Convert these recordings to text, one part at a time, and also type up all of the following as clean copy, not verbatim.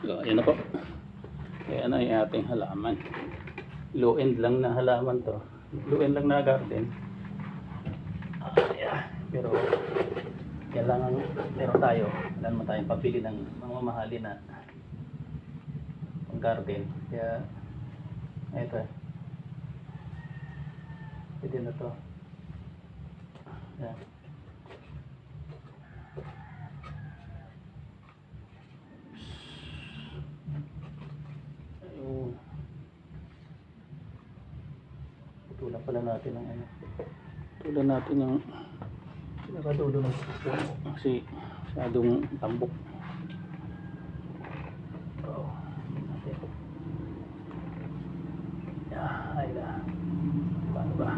So, ayan na po. Ayan na yung ating halaman. Low end lang na halaman to. Low end lang na garden. Yeah. Pero yan lang ang meron tayo. Wala naman tayong pabili ng mga mamahali na garden. Kaya ito. Pwede na to. Ayan. Tutulan pala natin ng ano. Tutulan natin yung pinakadulo ng puno kasi masyadong tambok. Oh, natin. Yeah, ay na. Paano ba?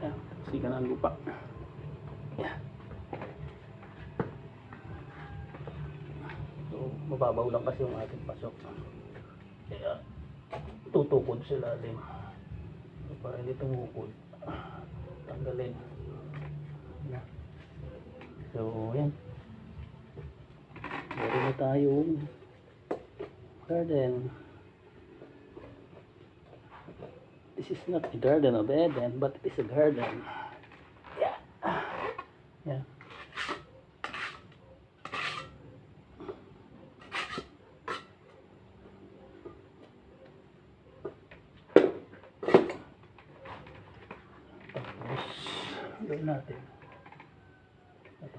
Yeah, sikan ang lupa. Yeah. Mababaw lang kasi yung ating pasok, kaya tutukod sila din para hindi tumukod, tanggalin na. So yan, meron na tayong garden. This is not a garden of Eden, but it is a garden. Yeah. Yeah. Gawin natin.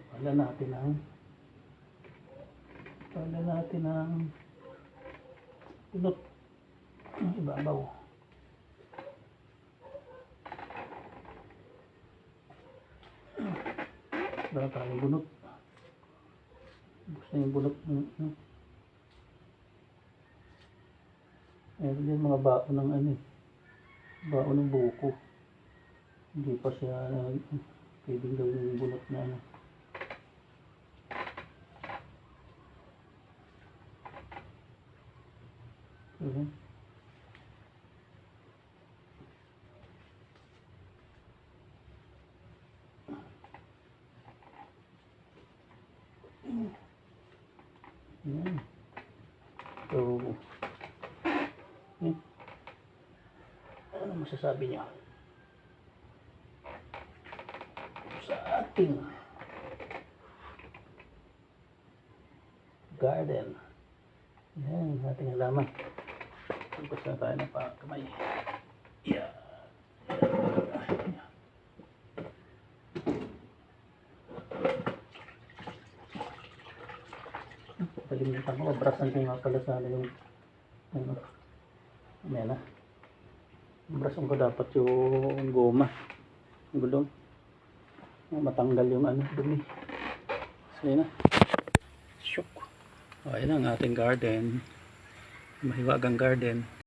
Pala natin ang bunot ng ibabaw. Wala tayong bunot. Gusto yung bunot. Meron din mga baon ng ano eh. Baon ng buko. Hindi pa siya pwedeng gawin yung bunot na ano. Ayan. Ayan. So, ano masasabi niyo sa ating garden? Yan, ating halaman. Tapos na tayo ng kamay. Yeah. Kalimutan ko, brasan ko nga pala sana yung ano, ayan na. Brasan ko dapat yung goma, gulong, matanggal yung ano, dumi. So yun na. Shook. Ayan ang ating garden, mahiwagang garden.